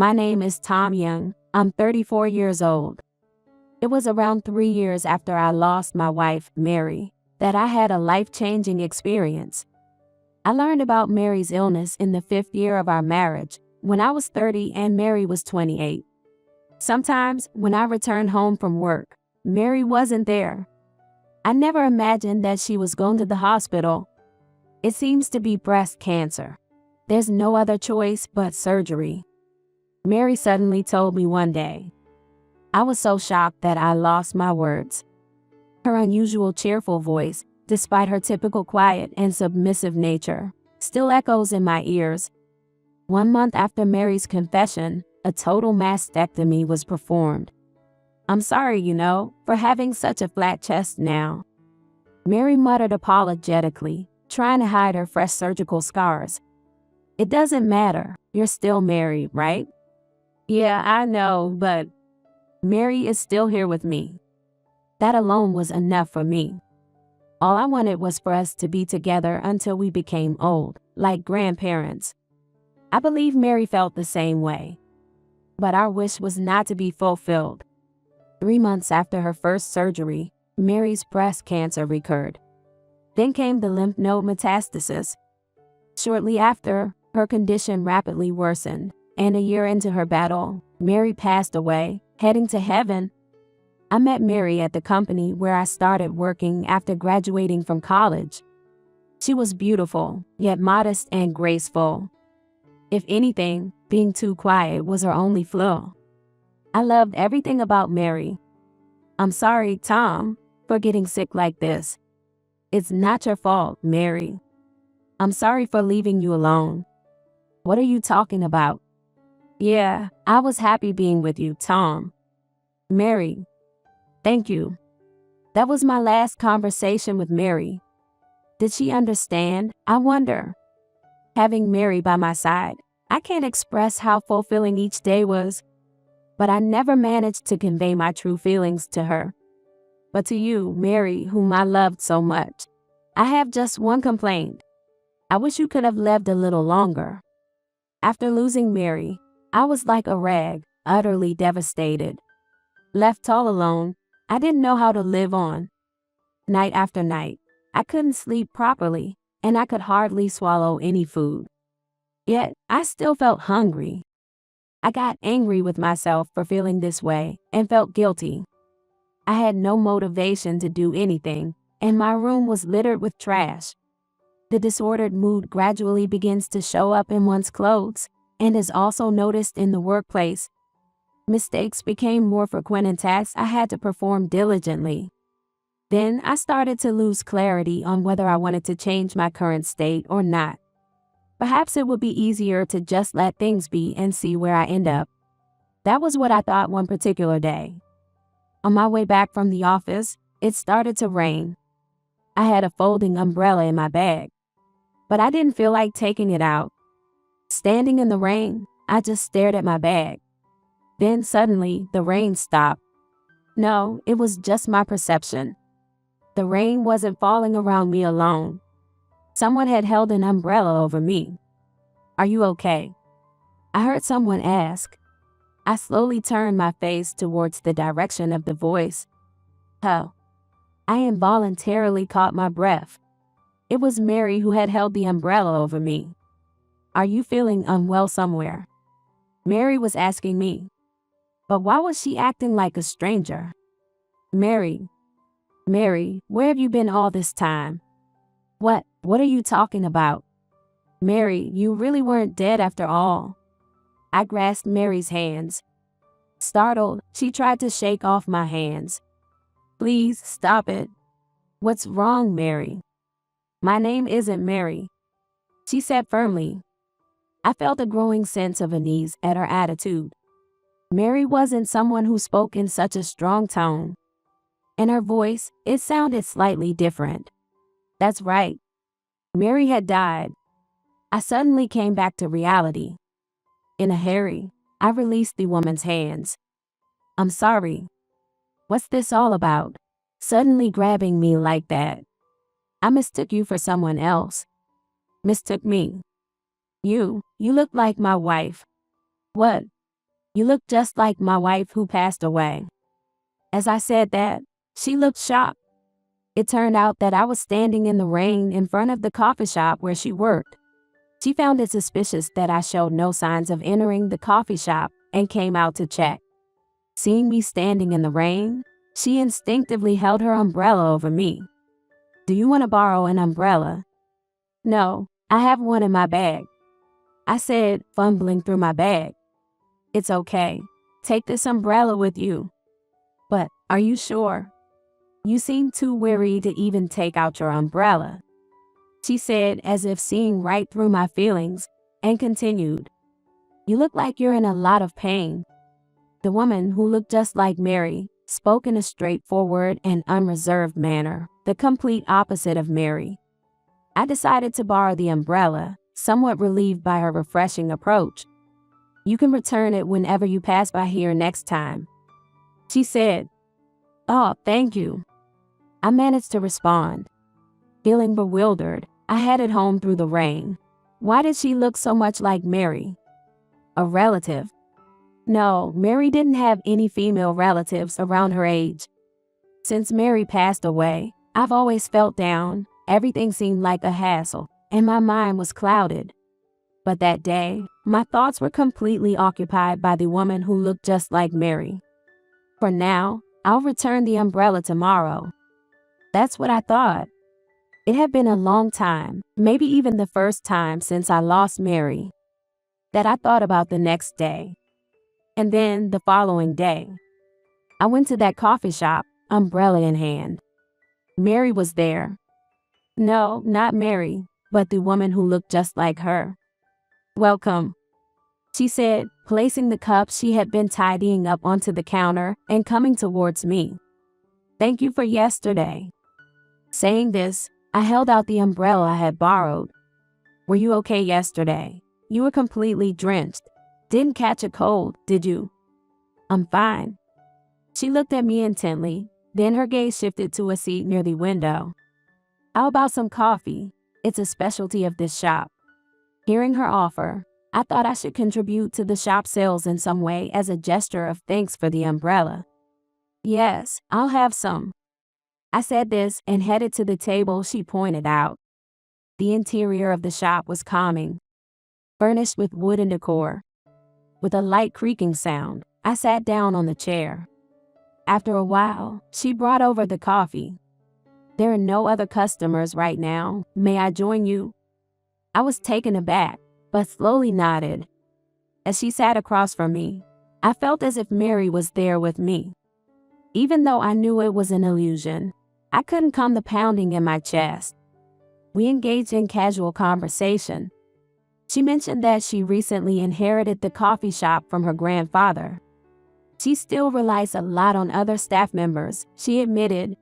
My name is Tom Young. I'm 34 years old. It was around 3 years after I lost my wife, Mary, that I had a life-changing experience. I learned about Mary's illness in the 5th year of our marriage, when I was 30 and Mary was 28. Sometimes, when I returned home from work, Mary wasn't there. I never imagined that she was going to the hospital. It seems to be breast cancer. There's no other choice but surgery. Mary suddenly told me one day. I was so shocked that I lost my words. Her unusual cheerful voice, despite her typical quiet and submissive nature, still echoes in my ears. 1 month after Mary's confession, a total mastectomy was performed. I'm sorry, for having such a flat chest now. Mary muttered apologetically, trying to hide her fresh surgical scars. It doesn't matter, you're still married, right? Yeah, I know, but Mary is still here with me. That alone was enough for me. All I wanted was for us to be together until we became old, like grandparents. I believe Mary felt the same way. But our wish was not to be fulfilled. 3 months after her first surgery, Mary's breast cancer recurred. Then came the lymph node metastasis. Shortly after, her condition rapidly worsened, and a year into her battle, Mary passed away, heading to heaven. I met Mary at the company where I started working after graduating from college. She was beautiful, yet modest and graceful. If anything, being too quiet was her only flaw. I loved everything about Mary. I'm sorry, Tom, for getting sick like this. It's not your fault, Mary. I'm sorry for leaving you alone. What are you talking about? Yeah, I was happy being with you, Tom. Mary. Thank you. That was my last conversation with Mary. Did she understand? I wonder. Having Mary by my side, I can't express how fulfilling each day was. But I never managed to convey my true feelings to her. But to you, Mary, whom I loved so much, I have just one complaint. I wish you could have lived a little longer. After losing Mary, I was like a rag, utterly devastated. Left all alone, I didn't know how to live on. Night after night, I couldn't sleep properly, and I could hardly swallow any food. Yet, I still felt hungry. I got angry with myself for feeling this way and felt guilty. I had no motivation to do anything, and my room was littered with trash. The disordered mood gradually begins to show up in one's clothes and is also noticed in the workplace. Mistakes became more frequent in tasks I had to perform diligently. Then I started to lose clarity on whether I wanted to change my current state or not. Perhaps it would be easier to just let things be and see where I end up. That was what I thought one particular day. On my way back from the office, it started to rain. I had a folding umbrella in my bag, but I didn't feel like taking it out. Standing in the rain, I just stared at my bag. Then suddenly, the rain stopped. No, it was just my perception. The rain wasn't falling around me alone. Someone had held an umbrella over me. Are you okay? I heard someone ask. I slowly turned my face towards the direction of the voice. Oh. I involuntarily caught my breath. It was Mary who had held the umbrella over me. Are you feeling unwell somewhere? Mary was asking me. But why was she acting like a stranger? Mary, where have you been all this time? What are you talking about? Mary, you really weren't dead after all. I grasped Mary's hands. Startled, she tried to shake off my hands. Please, stop it. What's wrong, Mary? My name isn't Mary, she said firmly. I felt a growing sense of unease at her attitude. Mary wasn't someone who spoke in such a strong tone. And her voice, it sounded slightly different. That's right. Mary had died. I suddenly came back to reality. In a hurry, I released the woman's hands. I'm sorry. What's this all about? Suddenly grabbing me like that. I mistook you for someone else. Mistook me. You look like my wife. What? You look just like my wife who passed away." As I said that, she looked shocked. It turned out that I was standing in the rain in front of the coffee shop where she worked. She found it suspicious that I showed no signs of entering the coffee shop and came out to check. Seeing me standing in the rain, she instinctively held her umbrella over me. "Do you want to borrow an umbrella?" "No, I have one in my bag," I said, fumbling through my bag. "It's okay. Take this umbrella with you." "But are you sure? You seem too weary to even take out your umbrella," she said, as if seeing right through my feelings, and continued. "You look like you're in a lot of pain." The woman, who looked just like Mary, spoke in a straightforward and unreserved manner, the complete opposite of Mary. I decided to borrow the umbrella, somewhat relieved by her refreshing approach. "You can return it whenever you pass by here next time," she said. "Oh, thank you," I managed to respond. Feeling bewildered, I headed home through the rain. Why did she look so much like Mary? A relative? No, Mary didn't have any female relatives around her age. Since Mary passed away, I've always felt down. Everything seemed like a hassle, and my mind was clouded. But that day, my thoughts were completely occupied by the woman who looked just like Mary. For now, I'll return the umbrella tomorrow. That's what I thought. It had been a long time, maybe even the first time since I lost Mary, that I thought about the next day. And then the following day, I went to that coffee shop, umbrella in hand. Mary was there. No, not Mary, but the woman who looked just like her. "Welcome," she said, placing the cup she had been tidying up onto the counter and coming towards me. "Thank you for yesterday." Saying this, I held out the umbrella I had borrowed. "Were you okay yesterday? You were completely drenched. Didn't catch a cold, did you?" "I'm fine." She looked at me intently, then her gaze shifted to a seat near the window. "How about some coffee? It's a specialty of this shop." Hearing her offer, I thought I should contribute to the shop sales in some way as a gesture of thanks for the umbrella. "Yes, I'll have some." I said this and headed to the table she pointed out. The interior of the shop was calming, furnished with wooden decor. With a light creaking sound, I sat down on the chair. After a while, she brought over the coffee. "There are no other customers right now. May I join you?" I was taken aback, but slowly nodded. As she sat across from me, I felt as if Mary was there with me. Even though I knew it was an illusion, I couldn't calm the pounding in my chest. We engaged in casual conversation. She mentioned that she recently inherited the coffee shop from her grandfather. She still relies a lot on other staff members, she admitted,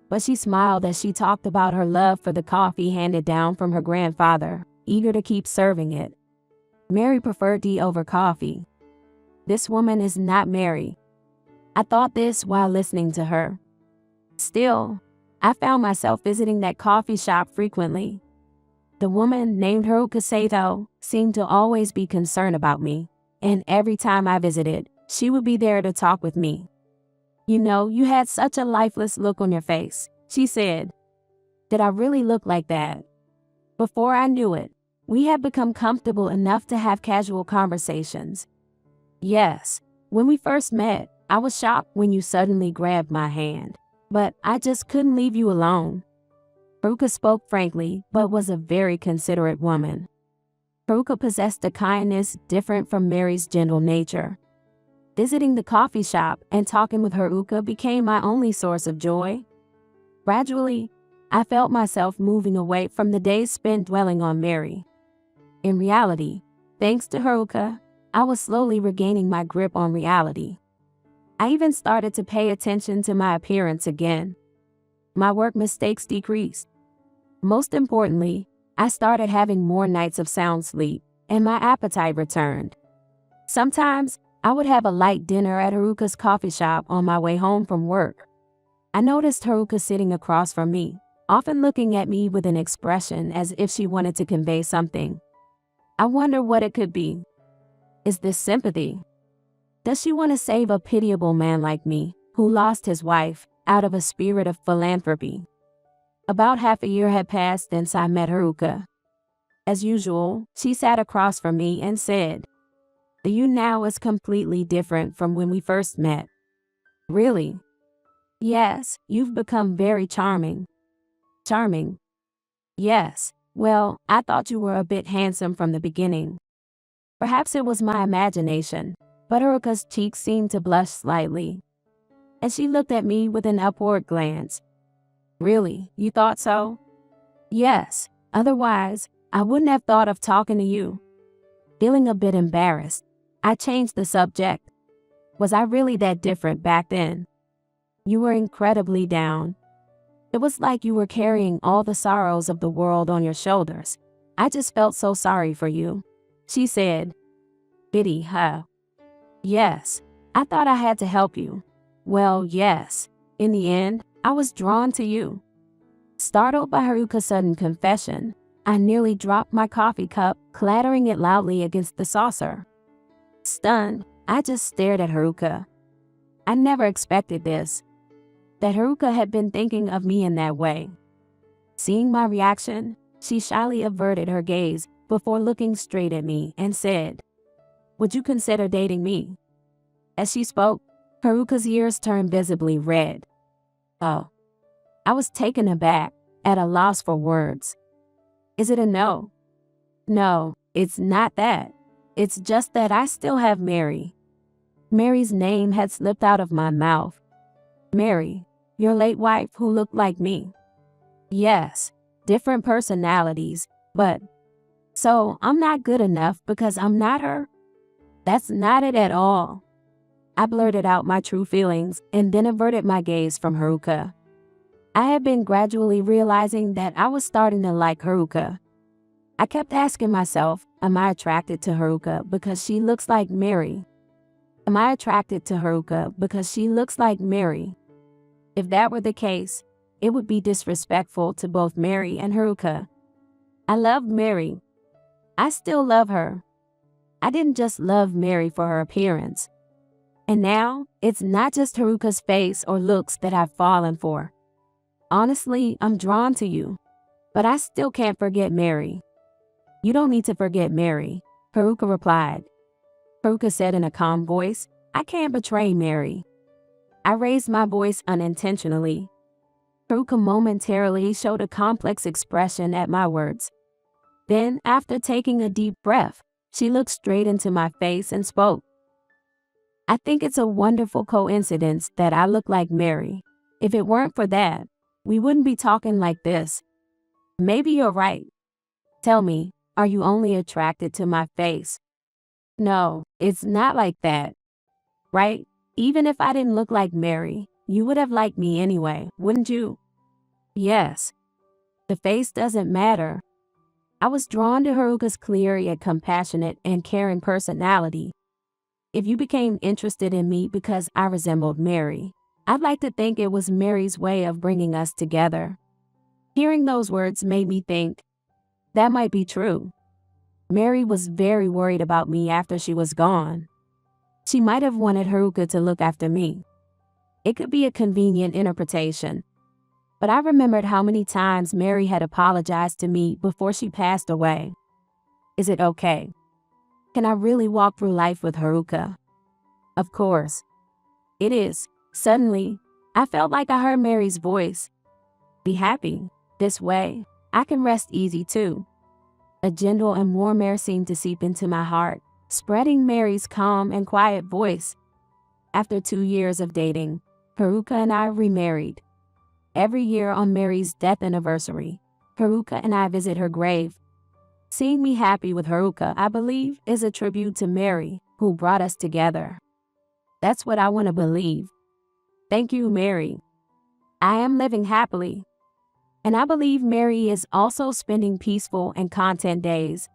but she smiled as she talked about her love for the coffee handed down from her grandfather, eager to keep serving it. Mary preferred tea over coffee. This woman is not Mary. I thought this while listening to her. Still, I found myself visiting that coffee shop frequently. The woman, named Haruka Sato, seemed to always be concerned about me, and every time I visited, she would be there to talk with me. "You know, you had such a lifeless look on your face," she said. Did I really look like that? Before I knew it, we had become comfortable enough to have casual conversations. "Yes, when we first met, I was shocked when you suddenly grabbed my hand, but I just couldn't leave you alone." Haruka spoke frankly, but was a very considerate woman. Haruka possessed a kindness different from Mary's gentle nature. Visiting the coffee shop and talking with Haruka became my only source of joy. Gradually, I felt myself moving away from the days spent dwelling on Mary. In reality, thanks to Haruka, I was slowly regaining my grip on reality. I even started to pay attention to my appearance again. My work mistakes decreased. Most importantly, I started having more nights of sound sleep, and my appetite returned. Sometimes, I would have a light dinner at Haruka's coffee shop on my way home from work. I noticed Haruka sitting across from me, often looking at me with an expression as if she wanted to convey something. I wonder what it could be. Is this sympathy? Does she want to save a pitiable man like me, who lost his wife, out of a spirit of philanthropy? About half a year had passed since I met Haruka. As usual, she sat across from me and said, "The you now is completely different from when we first met." "Really?" "Yes, you've become very charming." "Charming?" "Yes. Well, I thought you were a bit handsome from the beginning." Perhaps it was my imagination, but Haruka's cheeks seemed to blush slightly, and she looked at me with an upward glance. "Really, you thought so?" "Yes. Otherwise, I wouldn't have thought of talking to you." Feeling a bit embarrassed, I changed the subject. "Was I really that different back then?" "You were incredibly down. It was like you were carrying all the sorrows of the world on your shoulders. I just felt so sorry for you," she said. "Pity, huh?" "Yes. I thought I had to help you." "Well, yes. In the end, I was drawn to you." Startled by Haruka's sudden confession, I nearly dropped my coffee cup, clattering it loudly against the saucer. Stunned, I just stared at Haruka. I never expected this, that Haruka had been thinking of me in that way. Seeing my reaction, she shyly averted her gaze before looking straight at me and said, "Would you consider dating me?" As she spoke, Haruka's ears turned visibly red. Oh. I was taken aback, at a loss for words. "Is it a no?" "No, it's not that. It's just that I still have Mary." Mary's name had slipped out of my mouth. "Mary, your late wife who looked like me?" "Yes, different personalities, but..." "So I'm not good enough because I'm not her?" "That's not it at all." I blurted out my true feelings and then averted my gaze from Haruka. I had been gradually realizing that I was starting to like Haruka. I kept asking myself, am I attracted to Haruka because she looks like Mary? Am I attracted to Haruka because she looks like Mary? If that were the case, it would be disrespectful to both Mary and Haruka. I loved Mary. I still love her. I didn't just love Mary for her appearance. And now, it's not just Haruka's face or looks that I've fallen for. Honestly, I'm drawn to you, but I still can't forget Mary. "You don't need to forget Mary," Haruka replied. Haruka said in a calm voice, "I can't betray Mary." I raised my voice unintentionally. Haruka momentarily showed a complex expression at my words. Then, after taking a deep breath, she looked straight into my face and spoke. "I think it's a wonderful coincidence that I look like Mary. If it weren't for that, we wouldn't be talking like this." "Maybe you're right. Tell me, are you only attracted to my face?" "No, it's not like that. Right? Even if I didn't look like Mary, you would have liked me anyway, wouldn't you?" "Yes. The face doesn't matter." I was drawn to Haruka's clear yet compassionate and caring personality. If you became interested in me because I resembled Mary, I'd like to think it was Mary's way of bringing us together. Hearing those words made me think, that might be true. Mary was very worried about me after she was gone. She might have wanted Haruka to look after me. It could be a convenient interpretation. But I remembered how many times Mary had apologized to me before she passed away. Is it okay? Can I really walk through life with Haruka? Of course. It is. Suddenly, I felt like I heard Mary's voice. "Be happy. This way, I can rest easy too." A gentle and warm air seemed to seep into my heart, spreading Mary's calm and quiet voice. After 2 years of dating, Haruka and I remarried. Every year on Mary's death anniversary, Haruka and I visit her grave. Seeing me happy with Haruka, I believe, is a tribute to Mary, who brought us together. That's what I want to believe. Thank you, Mary. I am living happily. And I believe Mary is also spending peaceful and content days.